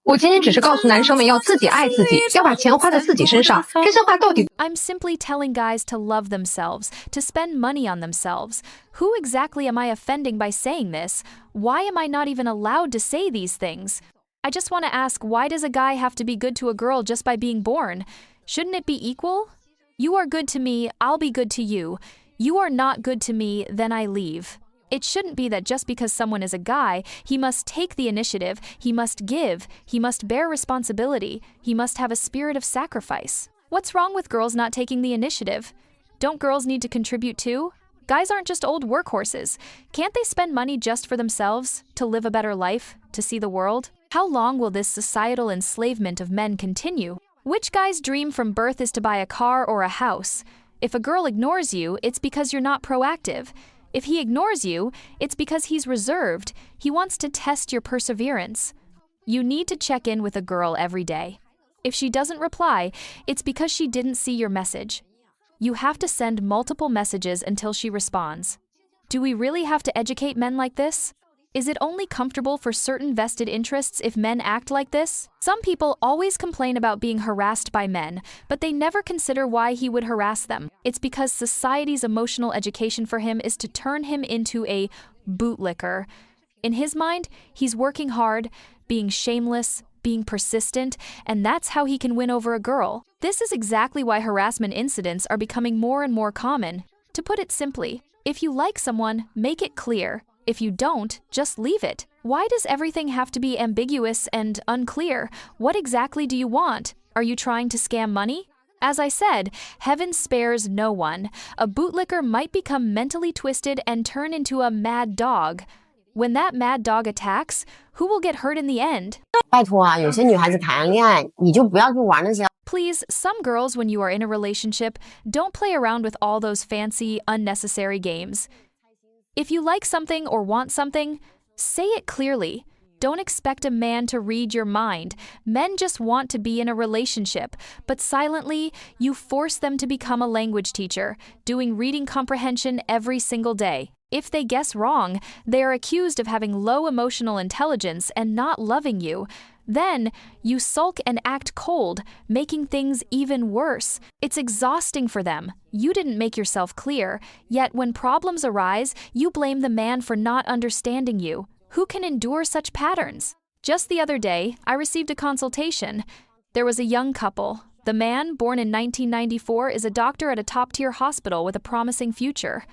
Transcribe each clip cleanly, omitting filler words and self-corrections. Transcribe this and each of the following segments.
我仅仅只是告诉男生们要自己爱自己，要把钱花在自己身上。真心话到底 I'm simply telling guys to love themselves, to spend money on themselves. Who exactly am I offending by saying this? Why am I not even allowed to say these things? I just want to ask, why does a guy have to be good to a girl just by being born? Shouldn't it be equal? You are good to me, I'll be good to you. You are not good to me, then I leave. It shouldn't be that just because someone is a guy, he must take the initiative, he must give, he must bear responsibility, he must have a spirit of sacrifice. What's wrong with girls not taking the initiative? Don't girls need to contribute too? Guys aren't just old workhorses. Can't they spend money just for themselves, to live a better life, to see the world? How long will this societal enslavement of men continue? Which guy's dream from birth is to buy a car or a house? If a girl ignores you, it's because you're not proactive. If he ignores you, it's because he's reserved. He wants to test your perseverance. You need to check in with a girl every day. If she doesn't reply, it's because she didn't see your message. You have to send multiple messages until she responds. Do we really have to educate men like this? Is it only comfortable for certain vested interests if men act like this? Some people always complain about being harassed by men, but they never consider why he would harass them. It's because society's emotional education for him is to turn him into a bootlicker. In his mind, he's working hard, being shameless, being persistent, and that's how he can win over a girl. This is exactly why harassment incidents are becoming more and more common. To put it simply, if you like someone, make it clear. If you don't, just leave it. Why does everything have to be ambiguous and unclear? What exactly do you want? Are you trying to scam money? As I said, heaven spares no one. A bootlicker might become mentally twisted and turn into a mad dog. When that mad dog attacks, who will get hurt in the end? 拜托啊，有些女孩子谈恋爱，你就不要去玩那些。 Please, some girls, when you are in a relationship, don't play around with all those fancy, unnecessary games. If you like something or want something, say it clearly. Don't expect a man to read your mind. Men just want to be in a relationship, but silently, you force them to become a language teacher, doing reading comprehension every single day. If they guess wrong, they are accused of having low emotional intelligence and not loving you. Then, you sulk and act cold, making things even worse. It's exhausting for them. You didn't make yourself clear, yet when problems arise, you blame the man for not understanding you. Who can endure such patterns? Just the other day, I received a consultation. There was a young couple. The man, born in 1994, is a doctor at a top-tier hospital with a promising future.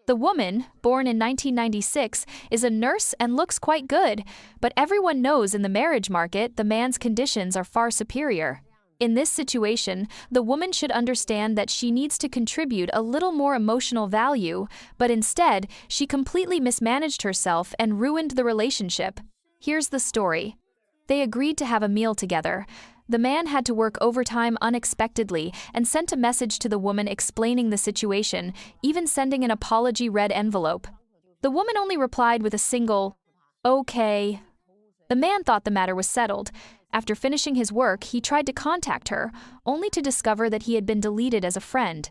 The woman, born in 1996, is a nurse and looks quite good, but everyone knows in the marriage market the man's conditions are far superior. In this situation, the woman should understand that she needs to contribute a little more emotional value, but instead, she completely mismanaged herself and ruined the relationship. Here's the story. They agreed to have a meal together. The man had to work overtime unexpectedly and sent a message to the woman explaining the situation, even sending an apology red envelope. The woman only replied with a single, "Okay." The man thought the matter was settled. After finishing his work, he tried to contact her, only to discover that he had been deleted as a friend.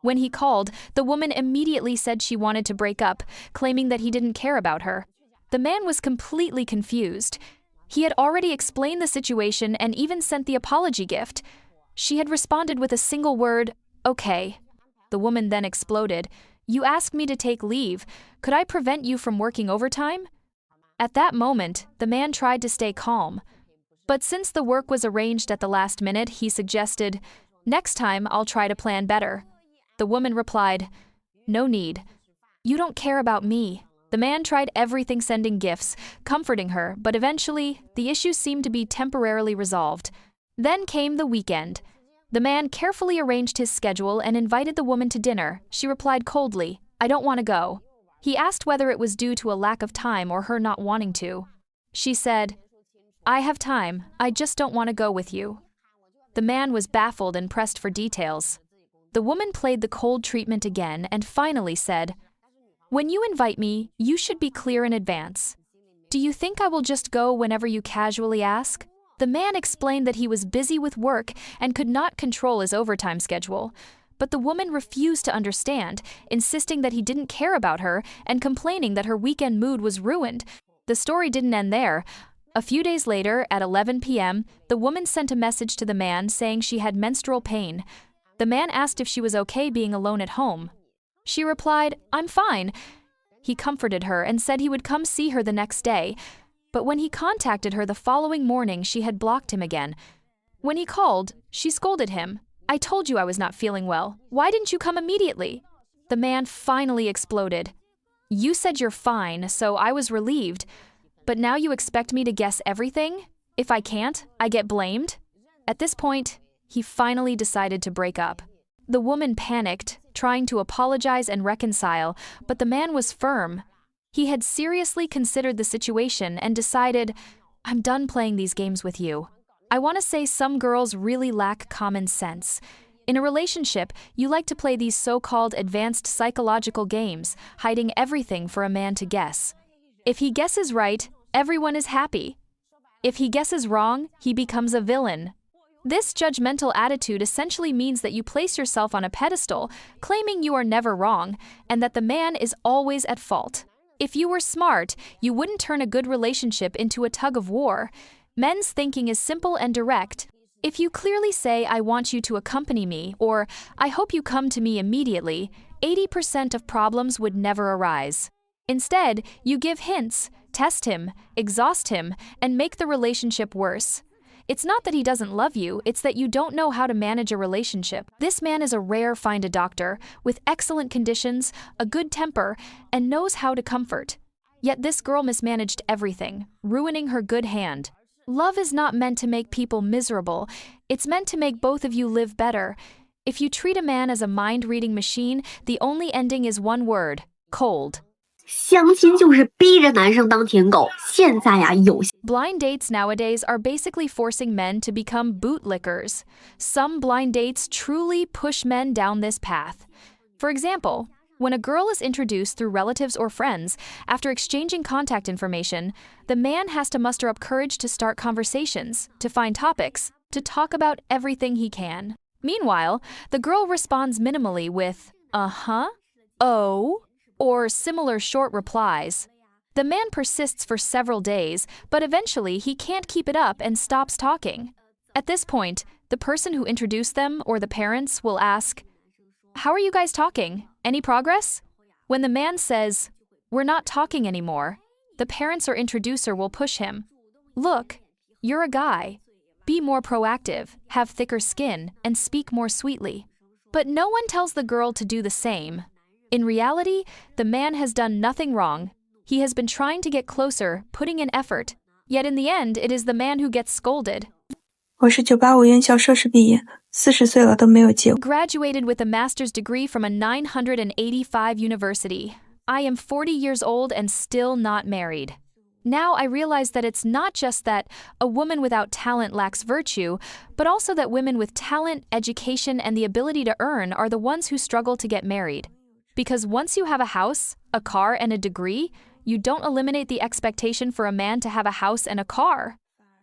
When he called, the woman immediately said she wanted to break up, claiming that he didn't care about her. The man was completely confused. He had already explained the situation and even sent the apology gift. She had responded with a single word, "Okay." The woman then exploded. "You asked me to take leave. Could I prevent you from working overtime?" At that moment, the man tried to stay calm. But since the work was arranged at the last minute, he suggested, "Next time, I'll try to plan better." The woman replied, "No need. You don't care about me." The man tried everything, sending gifts, comforting her, but eventually, the issue seemed to be temporarily resolved. Then came the weekend. The man carefully arranged his schedule and invited the woman to dinner. She replied coldly, "I don't want to go." He asked whether it was due to a lack of time or her not wanting to. She said, "I have time, I just don't want to go with you." The man was baffled and pressed for details. The woman played the cold treatment again and finally said, "When you invite me, you should be clear in advance. Do you think I will just go whenever you casually ask?" The man explained that he was busy with work and could not control his overtime schedule. But the woman refused to understand, insisting that he didn't care about her and complaining that her weekend mood was ruined. The story didn't end there. A few days later, at 11 p.m., the woman sent a message to the man saying she had menstrual pain. The man asked if she was okay being alone at home. She replied, "I'm fine." He comforted her and said he would come see her the next day. But when he contacted her the following morning, she had blocked him again. When he called, she scolded him. "I told you I was not feeling well. Why didn't you come immediately?" The man finally exploded. "You said you're fine, so I was relieved. But now you expect me to guess everything? If I can't, I get blamed?" At this point, he finally decided to break up. The woman panicked, trying to apologize and reconcile, but the man was firm. He had seriously considered the situation and decided, "I'm done playing these games with you." I want to say some girls really lack common sense. In a relationship, you like to play these so-called advanced psychological games, hiding everything for a man to guess. If he guesses right, everyone is happy. If he guesses wrong, he becomes a villain. This judgmental attitude essentially means that you place yourself on a pedestal, claiming you are never wrong, and that the man is always at fault. If you were smart, you wouldn't turn a good relationship into a tug of war. Men's thinking is simple and direct. If you clearly say, "I want you to accompany me," or "I hope you come to me immediately," 80% of problems would never arise. Instead, you give hints, test him, exhaust him, and make the relationship worse. It's not that he doesn't love you, it's that you don't know how to manage a relationship. This man is a rare find a doctor, with excellent conditions, a good temper, and knows how to comfort. Yet this girl mismanaged everything, ruining her good hand. Love is not meant to make people miserable, it's meant to make both of you live better. If you treat a man as a mind-reading machine, the only ending is one word: cold. 相亲就是逼着男生当舔狗。现在呀，有 Blind dates nowadays are basically forcing men to become bootlickers. Some blind dates truly push men down this path. For example, when a girl is introduced through relatives or friends, after exchanging contact information, the man has to muster up courage to start conversations, to find topics, to talk about everything he can. Meanwhile, the girl responds minimally with, "Uh-huh," "Oh," or similar short replies. The man persists for several days, but eventually he can't keep it up and stops talking. At this point, the person who introduced them or the parents will ask, "How are you guys talking? Any progress?" When the man says, "We're not talking anymore," the parents or introducer will push him. "Look, you're a guy. Be more proactive, have thicker skin, and speak more sweetly." But no one tells the girl to do the same. In reality, the man has done nothing wrong. He has been trying to get closer, putting in effort. Yet in the end, it is the man who gets scolded. 我是985院校硕士毕业，40岁了都没有结婚。 Graduated with a master's degree from a 985 university. I am 40 years old and still not married. Now I realize that it's not just that a woman without talent lacks virtue, but also that women with talent, education, and the ability to earn are the ones who struggle to get married. Because once you have a house, a car, and a degree, you don't eliminate the expectation for a man to have a house and a car.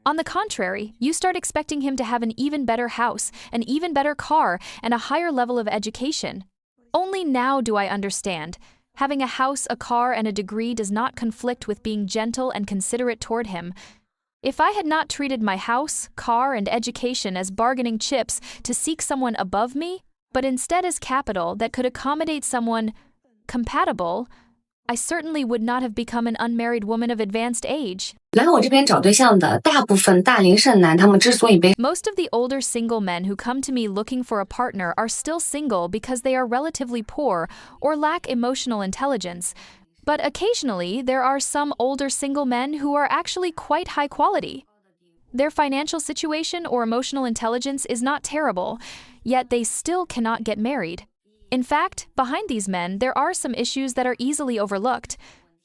On the contrary, you start expecting him to have an even better house, an even better car, and a higher level of education. Only now do I understand. Having a house, a car, and a degree does not conflict with being gentle and considerate toward him. If I had not treated my house, car, and education as bargaining chips to seek someone above me, but instead as capital that could accommodate someone compatible, I certainly would not have become an unmarried woman of advanced age. 来我这边找对象的大部分大龄剩男，他们之所以被 Most of the older single men who come to me looking for a partner are still single because they are relatively poor or lack emotional intelligence. But occasionally, there are some older single men who are actually quite high quality. Their financial situation or emotional intelligence is not terrible, yet they still cannot get married. In fact, behind these men, there are some issues that are easily overlooked.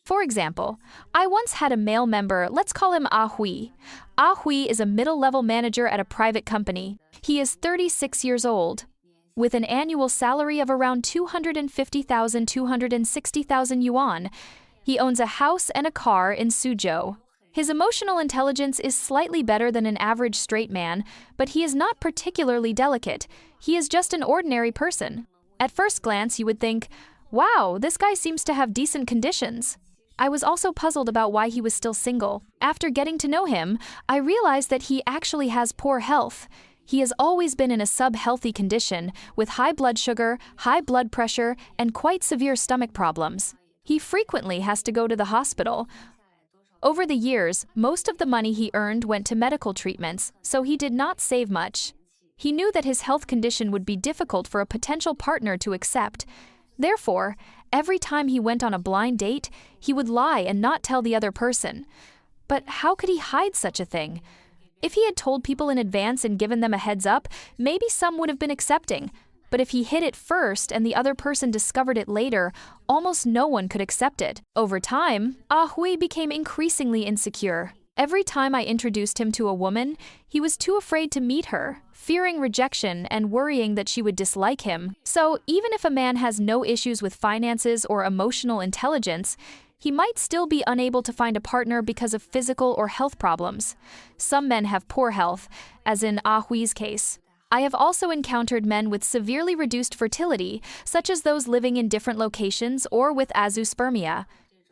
For example, I once had a male member, let's call him Ah Hui. Ah Hui is a middle-level manager at a private company. He is 36 years old. With an annual salary of around 250,000 260,000 yuan, he owns a house and a car in Suzhou. His emotional intelligence is slightly better than an average straight man, but he is not particularly delicate. He is just an ordinary person. At first glance, you would think, wow, this guy seems to have decent conditions. I was also puzzled about why he was still single. After getting to know him, I realized that he actually has poor health. He has always been in a sub-healthy condition, with high blood sugar, high blood pressure, and quite severe stomach problems. He frequently has to go to the hospital. Over the years, most of the money he earned went to medical treatments, so he did not save much. He knew that his health condition would be difficult for a potential partner to accept. Therefore, every time he went on a blind date, he would lie and not tell the other person. But how could he hide such a thing? If he had told people in advance and given them a heads up, maybe some would have been accepting. But if he hid it first and the other person discovered it later, almost no one could accept it. Over time, Hui became increasingly insecure. Every time I introduced him to a woman, he was too afraid to meet her, fearing rejection and worrying that she would dislike him. So even if a man has no issues with finances or emotional intelligence, he might still be unable to find a partner because of physical or health problems. Some men have poor health, as in Hui's case. I have also encountered men with severely reduced fertility, such as those living in different locations or with azoospermia.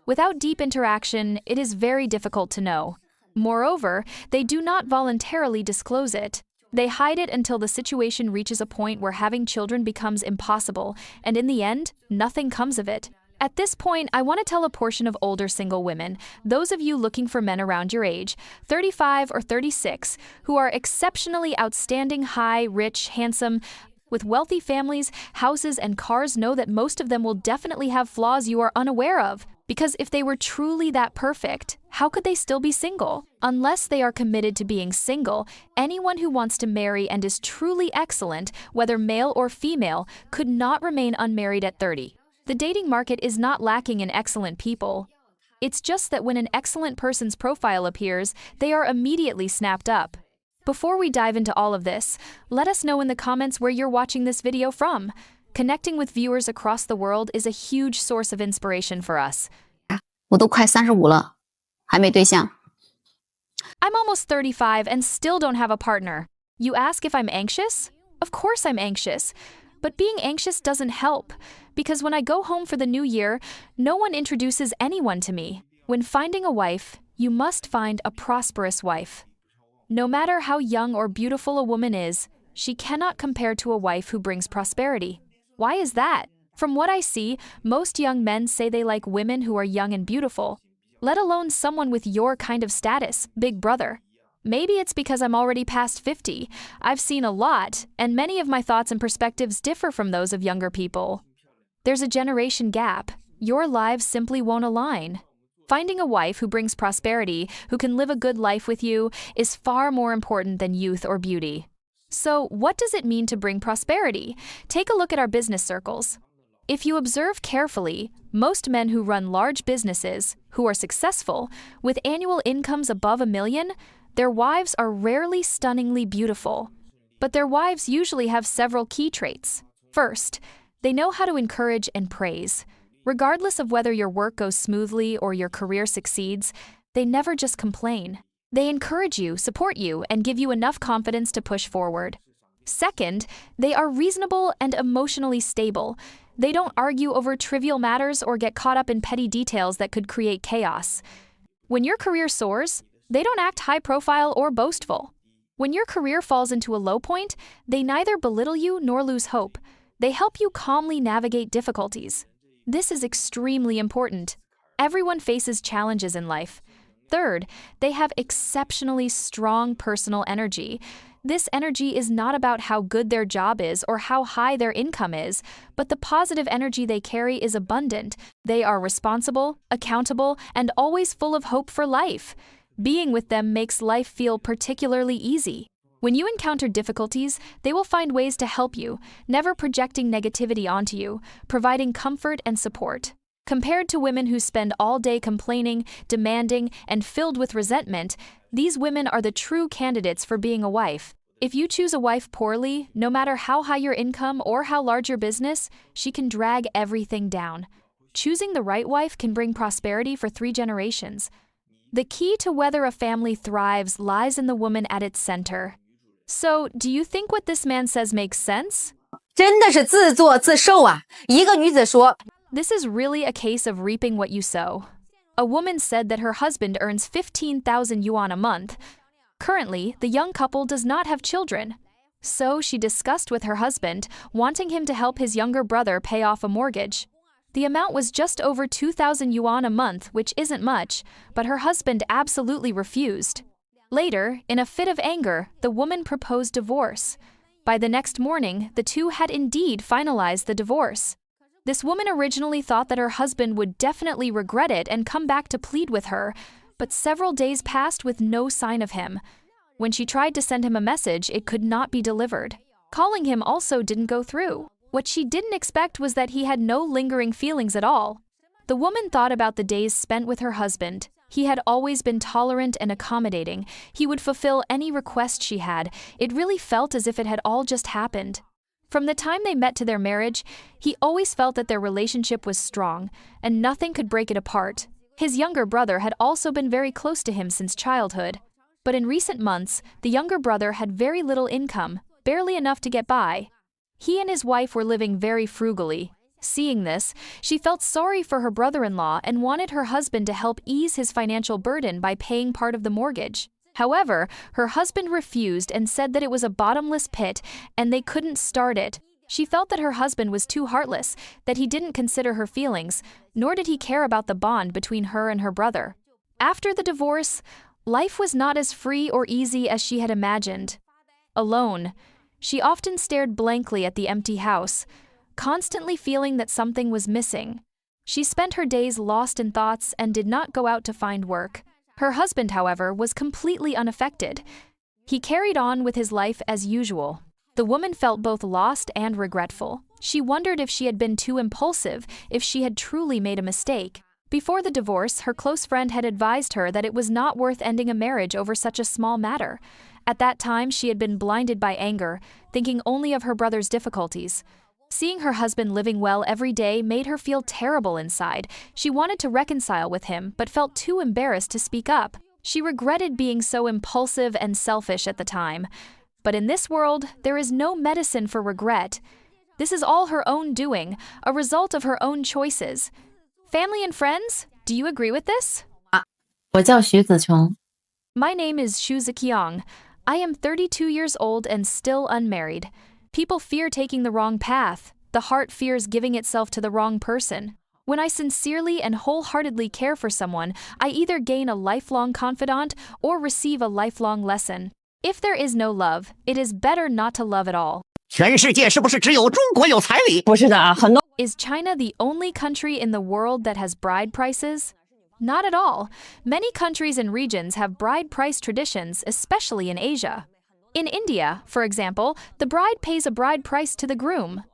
Without deep interaction, it is very difficult to know. Moreover, they do not voluntarily disclose it. They hide it until the situation reaches a point where having children becomes impossible, and in the end, nothing comes of it. At this point, I want to tell a portion of older single women, those of you looking for men around your age, 35 or 36, who are exceptionally outstanding, high, rich, handsome, with wealthy families, houses, and cars, know that most of them will definitely have flaws you are unaware of. Because if they were truly that perfect, how could they still be single? Unless they are committed to being single, anyone who wants to marry and is truly excellent, whether male or female, could not remain unmarried at 30. The dating market is not lacking in excellent people. It's just that when an excellent person's profile appears, they are immediately snapped up. Before we dive into all of this, let us know in the comments where you're watching this video from. Connecting with viewers across the world is a huge source of inspiration for us. 我都快35了，还没对象。 I'm almost 35 and still don't have a partner. You ask if I'm anxious? Of course I'm anxious. But being anxious doesn't help, because when I go home for the new year, no one introduces anyone to me. When finding a wife, you must find a prosperous wife. No matter how young or beautiful a woman is, she cannot compare to a wife who brings prosperity. Why is that? From what I see, most young men say they like women who are young and beautiful, let alone someone with your kind of status, big brother. Maybe it's because I'm already past 50. I've seen a lot, and many of my thoughts and perspectives differ from those of younger people. There's a generation gap. Your lives simply won't align. Finding a wife who brings prosperity, who can live a good life with you, is far more important than youth or beauty. So, what does it mean to bring prosperity? Take a look at our business circles. If you observe carefully, most men who run large businesses, who are successful, with annual incomes above $1 million, their wives are rarely stunningly beautiful. But their wives usually have several key traits. First, they know how to encourage and praise. Regardless of whether your work goes smoothly or your career succeeds, they never just complain. They encourage you, support you, and give you enough confidence to push forward. Second, they are reasonable and emotionally stable. They don't argue over trivial matters or get caught up in petty details that could create chaos. When your career soars, they don't act high profile or boastful. When your career falls into a low point, they neither belittle you nor lose hope. They help you calmly navigate difficulties. This is extremely important. Everyone faces challenges in life. Third, they have exceptionally strong personal energy. This energy is not about how good their job is or how high their income is, but the positive energy they carry is abundant. They are responsible, accountable, and always full of hope for life. Being with them makes life feel particularly easy. When you encounter difficulties, they will find ways to help you, never projecting negativity onto you, providing comfort and support. Compared to women who spend all day complaining, demanding, and filled with resentment, these women are the true candidates for being a wife. If you choose a wife poorly, no matter how high your income or how large your business, she can drag everything down. Choosing the right wife can bring prosperity for 3 generations. The key to whether a family thrives lies in the woman at its center. So, do you think what this man says makes sense? 真的是自作自受啊！一个女子说 This is really a case of reaping what you sow. A woman said that her husband earns 15,000 yuan a month. Currently, the young couple does not have children. So she discussed with her husband, wanting him to help his younger brother pay off a mortgage. The amount was just over 2,000 yuan a month, which isn't much, but her husband absolutely refused. Later, in a fit of anger, the woman proposed divorce. By the next morning, the two had indeed finalized the divorce. This woman originally thought that her husband would definitely regret it and come back to plead with her, but several days passed with no sign of him. When she tried to send him a message, it could not be delivered. Calling him also didn't go through. What she didn't expect was that he had no lingering feelings at all. The woman thought about the days spent with her husband. He had always been tolerant and accommodating. He would fulfill any request she had. It really felt as if it had all just happened. From the time they met to their marriage, he always felt that their relationship was strong, and nothing could break it apart. His younger brother had also been very close to him since childhood. But in recent months, the younger brother had very little income, barely enough to get by. He and his wife were living very frugally. Seeing this, she felt sorry for her brother-in-law and wanted her husband to help ease his financial burden by paying part of the mortgage. However, her husband refused and said that it was a bottomless pit and they couldn't start it. She felt that her husband was too heartless, that he didn't consider her feelings, nor did he care about the bond between her and her brother. After the divorce, life was not as free or easy as she had imagined. Alone, she often stared blankly at the empty house, constantly feeling that something was missing. She spent her days lost in thoughts and did not go out to find work. Her husband, however, was completely unaffected. He carried on with his life as usual. The woman felt both lost and regretful. She wondered if she had been too impulsive, if she had truly made a mistake. Before the divorce, her close friend had advised her that it was not worth ending a marriage over such a small matter. At that time, she had been blinded by anger, thinking only of her brother's difficulties. Seeing her husband living well every day made her feel terrible inside. She wanted to reconcile with him, but felt too embarrassed to speak up. She regretted being so impulsive and selfish at the time. But in this world, there is no medicine for regret. This is all her own doing, a result of her own choices. Family and friends, do you agree with this? 我叫徐子琼。 My name is Xu Ziqiang. I am 32 years old and still unmarried. People fear taking the wrong path. The heart fears giving itself to the wrong person. When I sincerely and wholeheartedly care for someone, I either gain a lifelong confidant or receive a lifelong lesson. If there is no love, it is better not to love at all. 全世界是不是只有中国有彩礼？不是的啊，很多 Is China the only country in the world that has bride prices? Not at all. Many countries and regions have bride price traditions, especially in Asia. In India, for example, the bride pays a bride price to the groom.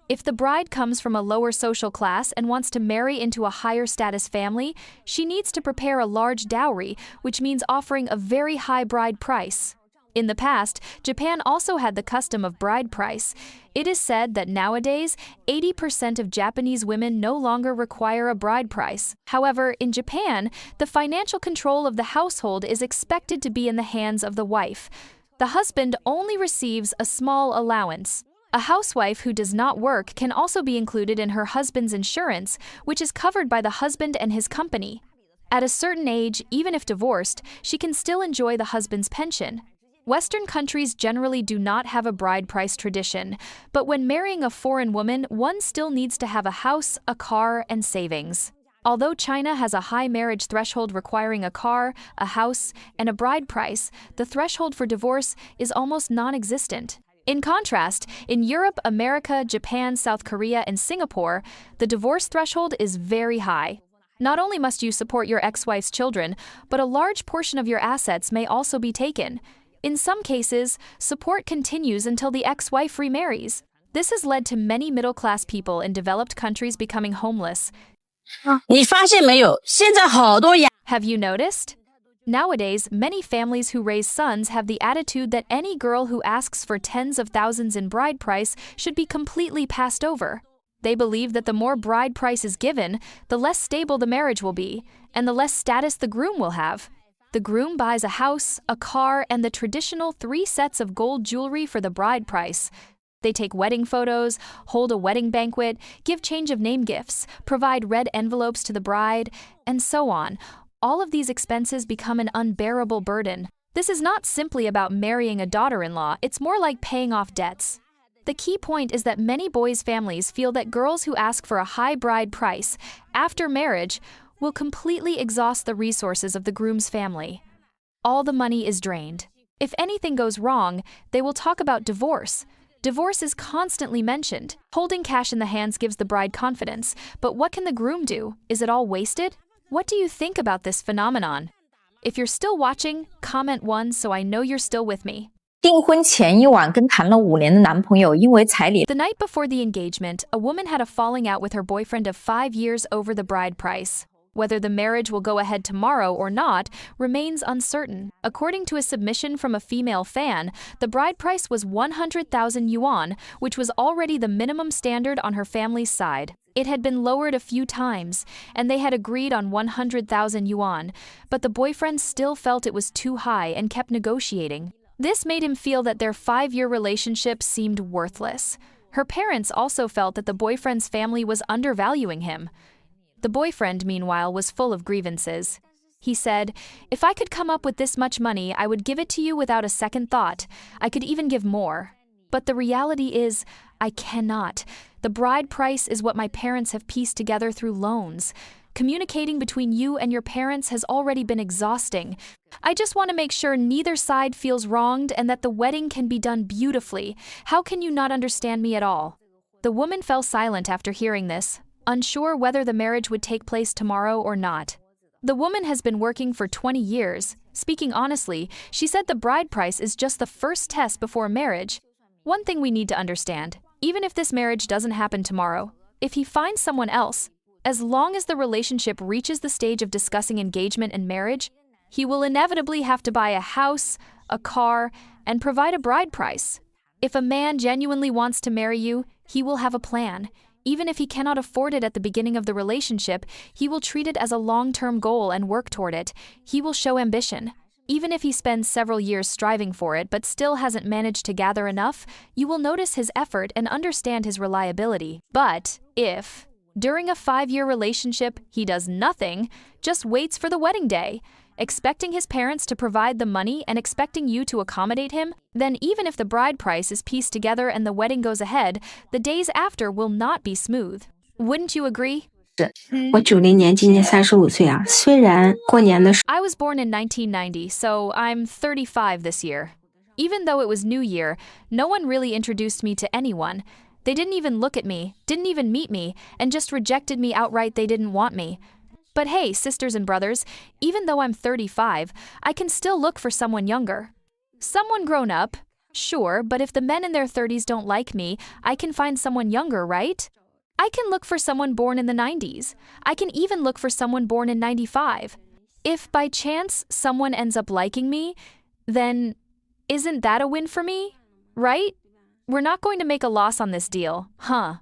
If the bride comes from a lower social class and wants to marry into a higher status family, she needs to prepare a large dowry, which means offering a very high bride price. In the past, Japan also had the custom of bride price. It is said that nowadays, 80% of Japanese women no longer require a bride price. However, in Japan, the financial control of the household is expected to be in the hands of the wife. The husband only receives a small allowance. A housewife who does not work can also be included in her husband's insurance, which is covered by the husband and his company. At a certain age, even if divorced, she can still enjoy the husband's pension. Western countries generally do not have a bride price tradition, but when marrying a foreign woman, one still needs to have a house, a car, and savings. Although China has a high marriage threshold requiring a car, a house, and a bride price, the threshold for divorce is almost non-existent. In contrast, in Europe, America, Japan, South Korea, and Singapore, the divorce threshold is very high. Not only must you support your ex-wife's children, but a large portion of your assets may also be taken. In some cases, support continues until the ex-wife remarries. This has led to many middle-class people in developed countries becoming homeless. 你发现没有？现在好多呀。 Have you noticed? Nowadays, many families who raise sons have the attitude that any girl who asks for tens of thousands in bride price should be completely passed over. They believe that the more bride price is given, the less stable the marriage will be, and the less status the groom will have. The groom buys a house, a car, and the traditional 3 sets of gold jewelry for the bride price. They take wedding photos, hold a wedding banquet, give change of name gifts, provide red envelopes to the bride, and so on. All of these expenses become an unbearable burden. This is not simply about marrying a daughter-in-law, it's more like paying off debts. The key point is that many boys' families feel that girls who ask for a high bride price after marriage will completely exhaust the resources of the groom's family. All the money is drained. If anything goes wrong, they will talk about divorce. Divorce is constantly mentioned. Holding cash in the hands gives the bride confidence, but what can the groom do? Is it all wasted? What do you think about this phenomenon? If you're still watching, comment 1 so I know you're still with me. 订婚前一晚跟谈了5年的男朋友因为彩礼 The night before the engagement, a woman had a falling out with her boyfriend of 5 years over the bride price. Whether the marriage will go ahead tomorrow or not remains uncertain. According to a submission from a female fan, the bride price was 100,000 yuan, which was already the minimum standard on her family's side. It had been lowered a few times, and they had agreed on 100,000 yuan, but the boyfriend still felt it was too high and kept negotiating. This made him feel that their 5-year relationship seemed worthless. Her parents also felt that the boyfriend's family was undervaluing him. The boyfriend, meanwhile, was full of grievances. He said, "If I could come up with this much money, I would give it to you without a second thought. I could even give more. But the reality is, I cannot. The bride price is what my parents have pieced together through loans. Communicating between you and your parents has already been exhausting. I just want to make sure neither side feels wronged and that the wedding can be done beautifully. How can you not understand me at all?" The woman fell silent after hearing this, unsure whether the marriage would take place tomorrow or not. The woman has been working for 20 years. Speaking honestly, she said the bride price is just the first test before marriage. One thing we need to understand, even if this marriage doesn't happen tomorrow, if he finds someone else, as long as the relationship reaches the stage of discussing engagement and marriage, he will inevitably have to buy a house, a car, and provide a bride price. If a man genuinely wants to marry you, he will have a plan. Even if he cannot afford it at the beginning of the relationship, he will treat it as a long-term goal and work toward it. He will show ambition. Even if he spends several years striving for it but still hasn't managed to gather enough, you will notice his effort and understand his reliability. But if, during a 5-year relationship, he does nothing, just waits for the wedding day, expecting his parents to provide the money and expecting you to accommodate him, then even if the bride price is pieced together and the wedding goes ahead, the days after will not be smooth. Wouldn't you agree? 我90年，今年35岁啊。虽然过年的时 I was born in 1990, so I'm 35 this year. Even though it was New Year, no one really introduced me to anyone. They didn't even look at me, didn't even meet me, and just rejected me outright. They didn't want me. But hey, sisters and brothers, even though I'm 35, I can still look for someone younger. Someone grown up, sure, but if the men in their 30s don't like me, I can find someone younger, right? I can look for someone born in the 90s. I can even look for someone born in 95. If by chance someone ends up liking me, then isn't that a win for me? Right? We're not going to make a loss on this deal, huh?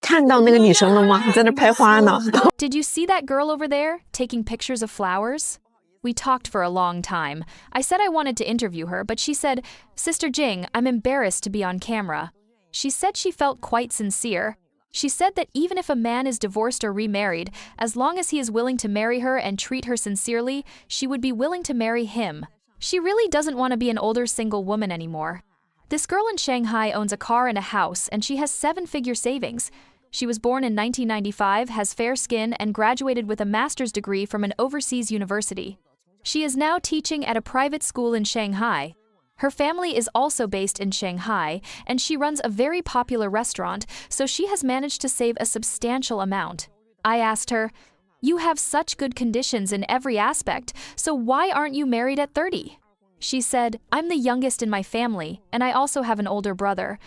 看到那个女生了吗？在那拍花呢。Did you see that girl over there, taking pictures of flowers? We talked for a long time. I said I wanted to interview her, but she said, "Sister Jing, I'm embarrassed to be on camera." She said she felt quite sincere. She said that even if a man is divorced or remarried, as long as he is willing to marry her and treat her sincerely, she would be willing to marry him. She really doesn't want to be an older single woman anymore. This girl in Shanghai owns a car and a house, and she has 7-figure savings. She was born in 1995, has fair skin, and graduated with a master's degree from an overseas university. She is now teaching at a private school in Shanghai. Her family is also based in Shanghai, and she runs a very popular restaurant, so she has managed to save a substantial amount. I asked her, "You have such good conditions in every aspect, so why aren't you married at 30? She said, "I'm the youngest in my family, and I also have an older brother.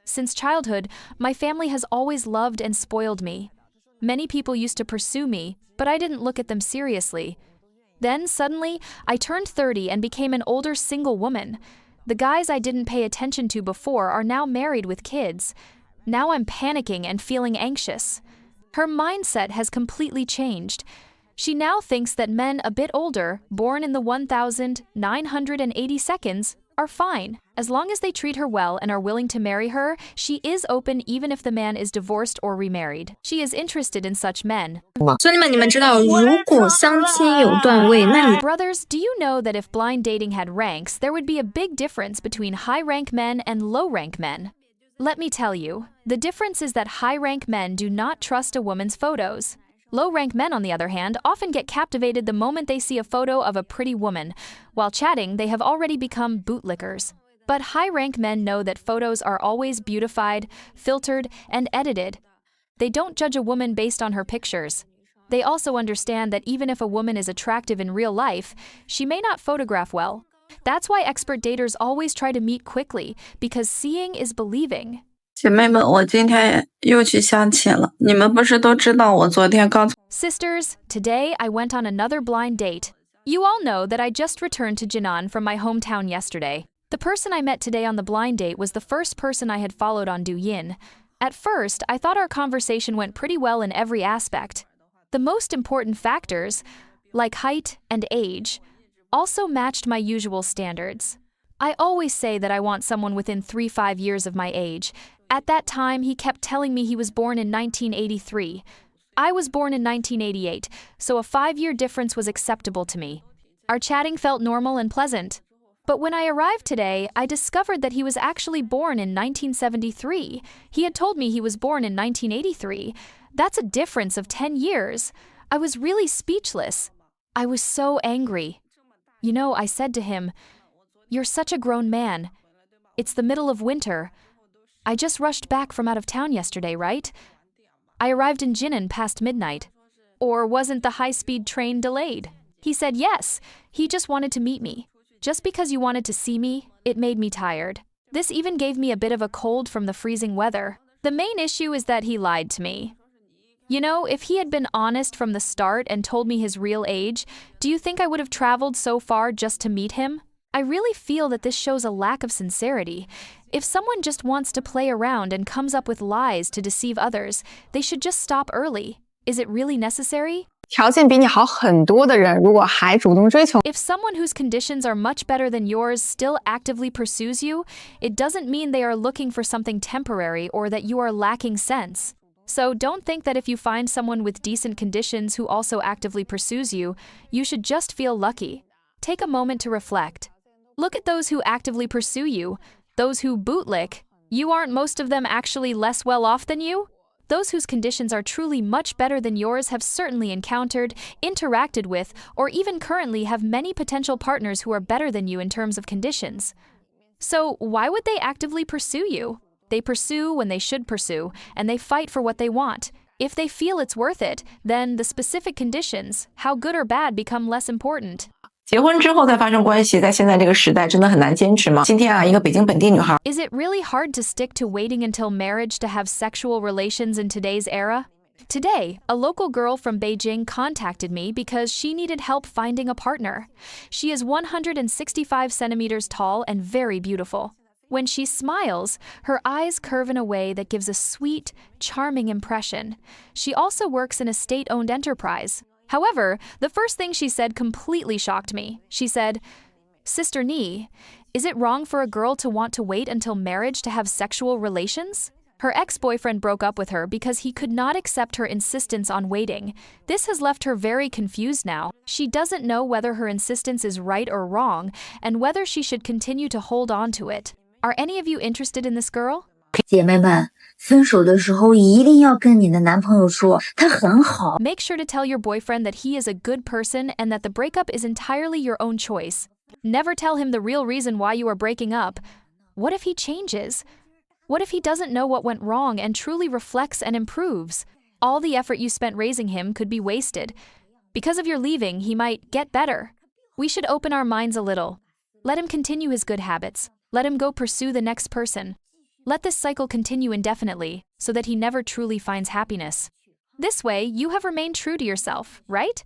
Since childhood, my family has always loved and spoiled me. Many people used to pursue me, but I didn't look at them seriously. Then, suddenly, I turned 30 and became an older single woman. The guys I didn't pay attention to before are now married with kids. Now I'm panicking and feeling anxious." Her mindset has completely changed. She now thinks that men a bit older, born in the 1980s, are fine. As long as they treat her well and are willing to marry her, she is open even if the man is divorced or remarried. She is interested in such men. 兄弟们，你们知道，如果相亲有段位，那你 Brothers, do you know that if blind dating had ranks, there would be a big difference between high-rank men and low-rank men? Let me tell you, the difference is that high-rank men do not trust a woman's photos. Low-rank men, on the other hand, often get captivated the moment they see a photo of a pretty woman. While chatting, they have already become bootlickers. But high-rank men know that photos are always beautified, filtered, and edited. They don't judge a woman based on her pictures. They also understand that even if a woman is attractive in real life, she may not photograph well. That's why expert daters always try to meet quickly, because seeing is believing. 姐妹们，我今天又去相亲了。你们不是都知道我昨天刚 Sisters, today I went on another blind date. You all know that I just returned to Jinan from my hometown yesterday. The person I met today on the blind date was the first person I had followed on Douyin. At first, I thought our conversation went pretty well in every aspect. The most important factors, like height and age, also matched my usual standards. I always say that I want someone within 3-5 years of my age. At that time, he kept telling me he was born in 1983. I was born in 1988, so a 5-year difference was acceptable to me. Our chatting felt normal and pleasant. But when I arrived today, I discovered that he was actually born in 1973. He had told me he was born in 1983. That's a difference of 10 years. I was really speechless. I was so angry. You know, I said to him, "You're such a grown man. It's the middle of winter. I just rushed back from out of town yesterday, right? I arrived in Jinan past midnight. Or wasn't the high-speed train delayed?" He said yes, he just wanted to meet me. Just because you wanted to see me, it made me tired. This even gave me a bit of a cold from the freezing weather. The main issue is that he lied to me. You know, if he had been honest from the start and told me his real age, do you think I would have traveled so far just to meet him? I really feel that this shows a lack of sincerity. If someone just wants to play around and comes up with lies to deceive others, they should just stop early. Is it really necessary? 条件比你好很多的人，如果还主动追求， If someone whose conditions are much better than yours still actively pursues you, it doesn't mean they are looking for something temporary or that you are lacking sense. So don't think that if you find someone with decent conditions who also actively pursues you, you should just feel lucky. Take a moment to reflect. Look at those who actively pursue you, those who bootlick. You aren't most of them actually less well off than you? Those whose conditions are truly much better than yours have certainly encountered, interacted with, or even currently have many potential partners who are better than you in terms of conditions. So why would they actively pursue you? They pursue when they should pursue, and they fight for what they want. If they feel it's worth it, then the specific conditions, how good or bad, become less important. 结婚之后再发生关系，在现在这个时代真的很难坚持吗？今天啊，一个北京本地女孩 Is it really hard to stick to waiting until marriage to have sexual relations in today's era? Today, a local girl from Beijing contacted me because she needed help finding a partner. She is 165 centimeters tall and very beautiful. When she smiles, her eyes curve in a way that gives a sweet, charming impression. She also works in a state-owned enterprise. However, the first thing she said completely shocked me. She said, "Sister Ni, is it wrong for a girl to want to wait until marriage to have sexual relations?" Her ex-boyfriend broke up with her because he could not accept her insistence on waiting. This has left her very confused now. She doesn't know whether her insistence is right or wrong, and whether she should continue to hold on to it. Are any of you interested in this girl? 姐妹们，分手的时候一定要跟你的男朋友说，他很好。 Make sure to tell your boyfriend that he is a good person and that the breakup is entirely your own choice. Never tell him the real reason why you are breaking up. What if he changes? What if he doesn't know what went wrong and truly reflects and improves? All the effort you spent raising him could be wasted. Because of your leaving, he might get better. We should open our minds a little. Let him continue his good habits. Let him go pursue the next person. Let this cycle continue indefinitely, so that he never truly finds happiness. This way, you have remained true to yourself, right?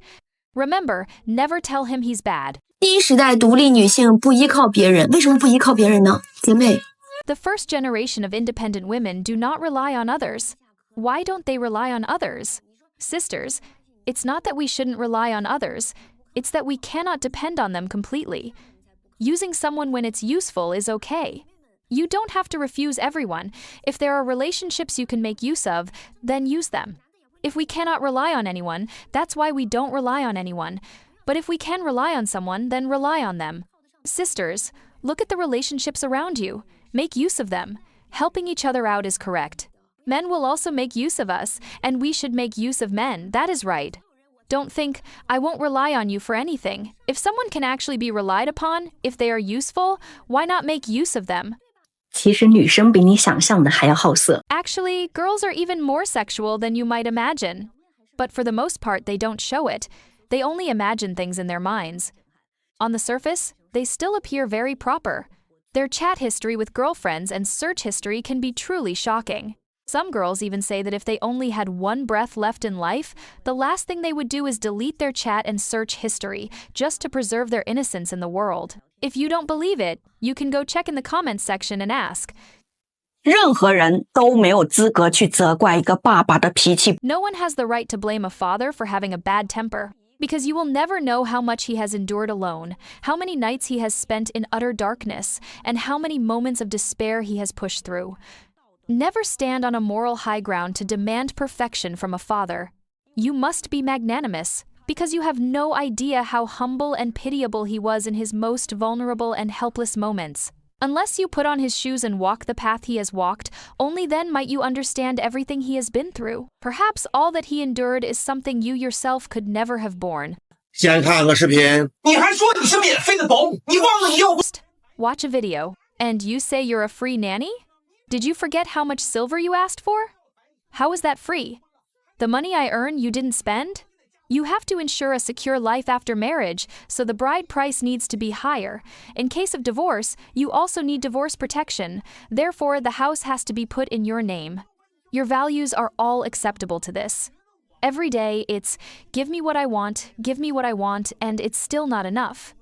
Remember, never tell him he's bad. 新时代独立女性不依靠别人，为什么不依靠别人呢？姐妹， The first generation of independent women do not rely on others. Why don't they rely on others? Sisters, it's not that we shouldn't rely on others, it's that we cannot depend on them completely. Using someone when it's useful is okay. You don't have to refuse everyone. If there are relationships you can make use of, then use them. If we cannot rely on anyone, that's why we don't rely on anyone. But if we can rely on someone, then rely on them. Sisters, look at the relationships around you. Make use of them. Helping each other out is correct. Men will also make use of us, and we should make use of men. That is right. Don't think, I won't rely on you for anything. If someone can actually be relied upon, if they are useful, why not make use of them? 其实女生比你想象的还要好色。 Actually, girls are even more sexual than you might imagine. But for the most part, they don't show it. They only imagine things in their minds. On the surface, they still appear very proper. Their chat history with girlfriends and search history can be truly shocking. Some girls even say that if they only had one breath left in life, the last thing they would do is delete their chat and search history, just to preserve their innocence in the world. If you don't believe it, you can go check in the comments section and ask. 任何人都没有资格去责怪一个爸爸的脾气。 No one has the right to blame a father for having a bad temper. Because you will never know how much he has endured alone, how many nights he has spent in utter darkness, and how many moments of despair he has pushed through. Never stand on a moral high ground to demand perfection from a father. You must be magnanimous, because you have no idea how humble and pitiable he was in his most vulnerable and helpless moments. Unless you put on his shoes and walk the path he has walked, only then might you understand everything he has been through. Perhaps all that he endured is something you yourself could never have borne. 先看个视频，你还说你是免费的保姆，你忘了你要 Watch a video, and you say you're a free nanny? Did you forget how much silver you asked for? How is that free? The money I earn you didn't spend? You have to ensure a secure life after marriage, so the bride price needs to be higher. In case of divorce, you also need divorce protection. Therefore, the house has to be put in your name. Your values are all acceptable to this. Every day, it's, give me what I want, and it's still not enough.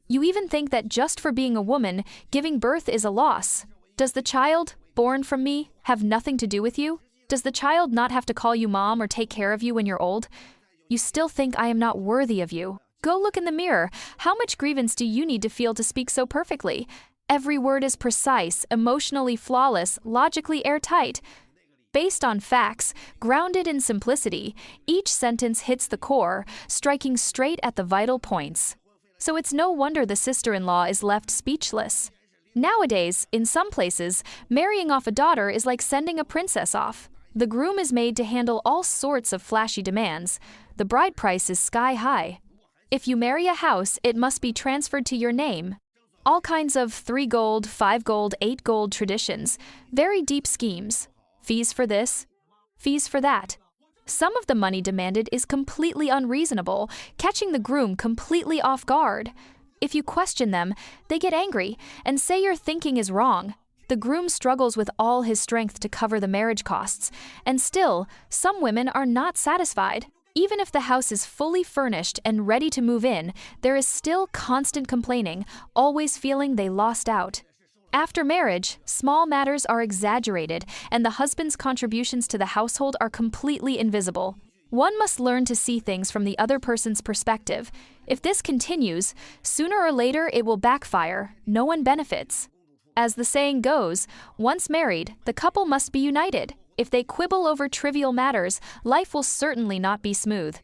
You even think that just for being a woman, giving birth is a loss. Does the child, born from me, have nothing to do with you? Does the child not have to call you mom or take care of you when you're old? You still think I am not worthy of you. Go look in the mirror. How much grievance do you need to feel to speak so perfectly? Every word is precise, emotionally flawless, logically airtight. Based on facts, grounded in simplicity, each sentence hits the core, striking straight at the vital points. So it's no wonder the sister-in-law is left speechless. Nowadays, in some places, marrying off a daughter is like sending a princess off. The groom is made to handle all sorts of flashy demands. The bride price is sky high. If you marry a house, it must be transferred to your name. All kinds of 3 gold, 5 gold, 8 gold traditions. Very deep schemes. Fees for this, fees for that. Some of the money demanded is completely unreasonable, catching the groom completely off guard. If you question them, they get angry and say your thinking is wrong. The groom struggles with all his strength to cover the marriage costs, and still, some women are not satisfied. Even if the house is fully furnished and ready to move in, there is still constant complaining, always feeling they lost out. After marriage, small matters are exaggerated, and the husband's contributions to the household are completely invisible. One must learn to see things from the other person's perspective. If this continues, sooner or later it will backfire. No one benefits. As the saying goes, once married, the couple must be united. If they quibble over trivial matters, life will certainly not be smooth.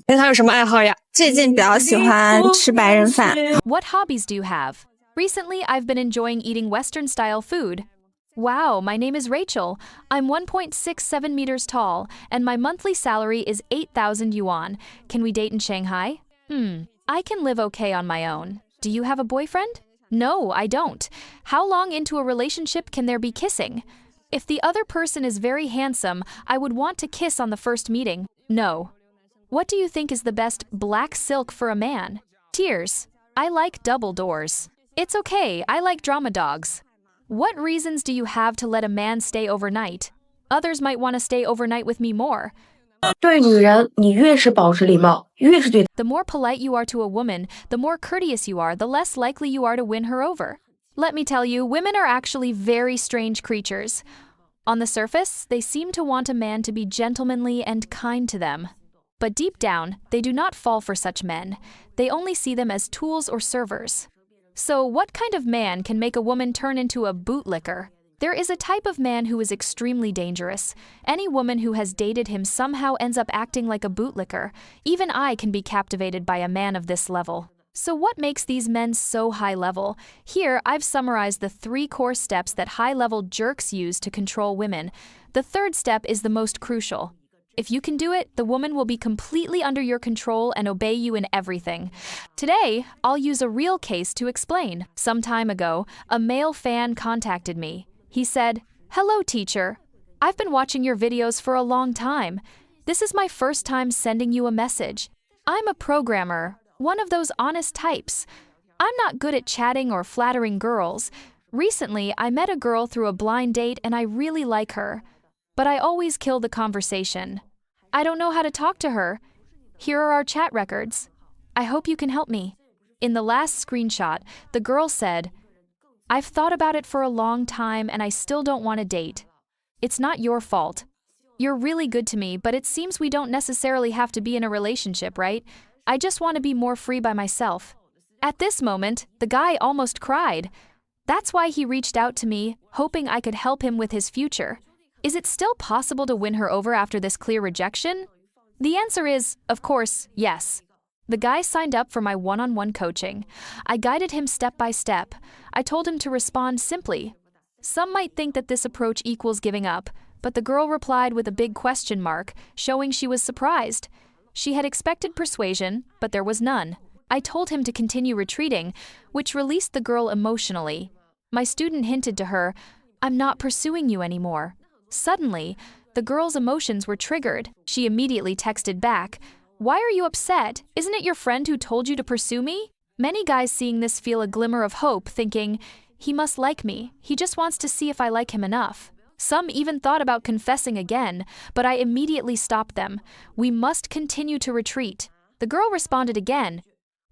那他有什么爱好呀？最近比较喜欢吃白人饭。 What hobbies do you have? Recently, I've been enjoying eating Western-style food. Wow, my name is Rachel. I'm 1.67 meters tall, and my monthly salary is 8,000 yuan. Can we date in Shanghai? I can live okay on my own. Do you have a boyfriend? No, I don't. How long into a relationship can there be kissing? If the other person is very handsome, I would want to kiss on the first meeting. No. What do you think is the best black silk for a man? Tears. I like double doors. It's okay, I like drama dogs. What reasons do you have to let a man stay overnight? Others might want to stay overnight with me more. 对女人，你越是保持礼貌，越是对。 The more polite you are to a woman, the more courteous you are, the less likely you are to win her over. Let me tell you, women are actually very strange creatures. On the surface, they seem to want a man to be gentlemanly and kind to them. But deep down, they do not fall for such men. They only see them as tools or servers. So, what kind of man can make a woman turn into a bootlicker? There is a type of man who is extremely dangerous. Any woman who has dated him somehow ends up acting like a bootlicker. Even I can be captivated by a man of this level. So what makes these men so high level? Here, I've summarized the 3 core steps that high-level jerks use to control women. The 3rd step is the most crucial. If you can do it, the woman will be completely under your control and obey you in everything. Today, I'll use a real case to explain. Some time ago, a male fan contacted me. He said, "Hello, teacher. I've been watching your videos for a long time. This is my first time sending you a message. I'm a programmer, one of those honest types. I'm not good at chatting or flattering girls. Recently, I met a girl through a blind date and I really like her. But I always kill the conversation. I don't know how to talk to her. Here are our chat records. I hope you can help me." In the last screenshot, the girl said, "I've thought about it for a long time and I still don't want to date. It's not your fault. You're really good to me, but it seems we don't necessarily have to be in a relationship, right? I just want to be more free by myself." At this moment, the guy almost cried. That's why he reached out to me, hoping I could help him with his future. Is it still possible to win her over after this clear rejection? The answer is, of course, yes. The guy signed up for my one-on-one coaching. I guided him step by step. I told him to respond simply. Some might think that this approach equals giving up, but the girl replied with a big question mark, showing she was surprised. She had expected persuasion, but there was none. I told him to continue retreating, which released the girl emotionally. My student hinted to her, "I'm not pursuing you anymore." Suddenly, the girl's emotions were triggered. She immediately texted back, "Why are you upset? Isn't it your friend who told you to pursue me?" Many guys seeing this feel a glimmer of hope, thinking, "He must like me. He just wants to see if I like him enough." Some even thought about confessing again, but I immediately stopped them. "We must continue to retreat." The girl responded again,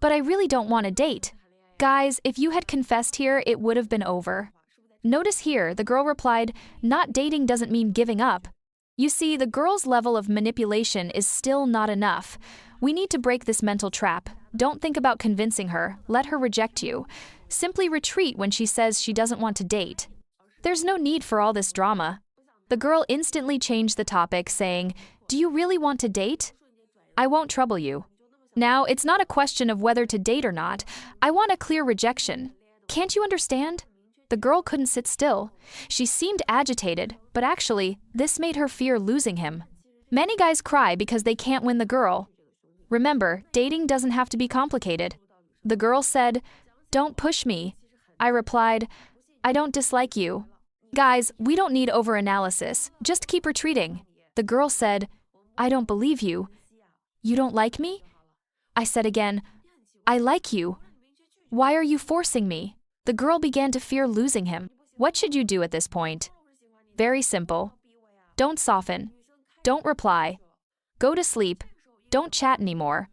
"But I really don't want to date." Guys, if you had confessed here, it would have been over. Notice here, the girl replied, "Not dating doesn't mean giving up." You see, the girl's level of manipulation is still not enough. We need to break this mental trap. Don't think about convincing her. Let her reject you. Simply retreat when she says she doesn't want to date. There's no need for all this drama. The girl instantly changed the topic, saying, "Do you really want to date? I won't trouble you." Now, it's not a question of whether to date or not. I want a clear rejection. Can't you understand? The girl couldn't sit still. She seemed agitated, but actually, this made her fear losing him. Many guys cry because they can't win the girl. Remember, dating doesn't have to be complicated. The girl said, "Don't push me." I replied, "I don't dislike you." Guys, we don't need overanalysis. Just keep retreating. The girl said, "I don't believe you. You don't like me?" I said again, "I like you. Why are you forcing me?" The girl began to fear losing him. What should you do at this point? Very simple. Don't soften. Don't reply. Go to sleep. Don't chat anymore.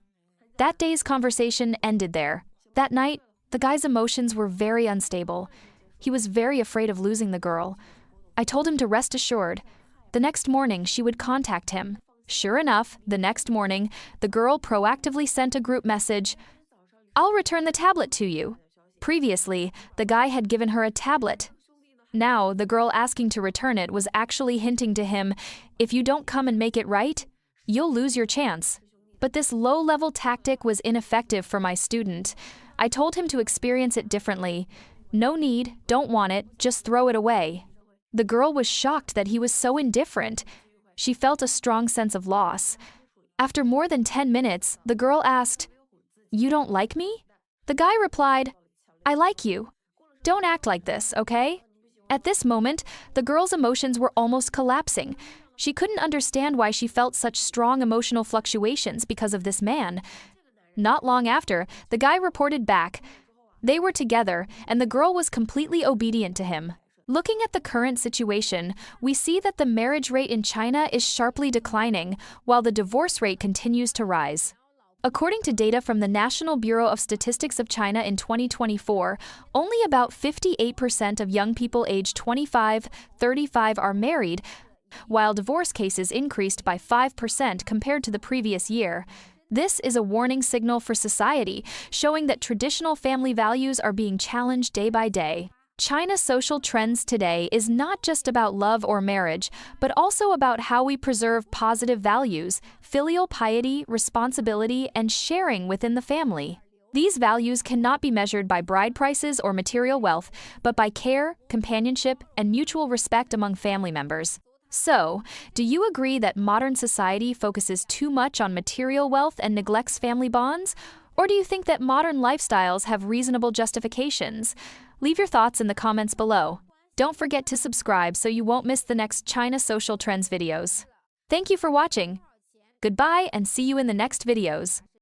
That day's conversation ended there. That night, the guy's emotions were very unstable. He was very afraid of losing the girl. I told him to rest assured. The next morning, she would contact him. Sure enough, the next morning, the girl proactively sent a group message, "I'll return the tablet to you." Previously, the guy had given her a tablet. Now, the girl asking to return it was actually hinting to him, "If you don't come and make it right, you'll lose your chance." But this low-level tactic was ineffective for my student. I told him to experience it differently. No need, don't want it, just throw it away. The girl was shocked that he was so indifferent. She felt a strong sense of loss. After more than 10 minutes, the girl asked, "You don't like me?" The guy replied, "I like you. Don't act like this, okay?" At this moment, the girl's emotions were almost collapsing. She couldn't understand why she felt such strong emotional fluctuations because of this man. Not long after, the guy reported back. They were together, and the girl was completely obedient to him. Looking at the current situation, we see that the marriage rate in China is sharply declining, while the divorce rate continues to rise. According to data from the National Bureau of Statistics of China in 2024, only about 58% of young people aged 25-35 are married, while divorce cases increased by 5% compared to the previous year. This is a warning signal for society, showing that traditional family values are being challenged day by day. China's social trends today is not just about love or marriage, but also about how we preserve positive values, filial piety, responsibility, and sharing within the family. These values cannot be measured by bride prices or material wealth, but by care, companionship, and mutual respect among family members. So, do you agree that modern society focuses too much on material wealth and neglects family bonds? Or do you think that modern lifestyles have reasonable justifications? Leave your thoughts in the comments below. Don't forget to subscribe so you won't miss the next China social trends videos. Thank you for watching. Goodbye and see you in the next videos.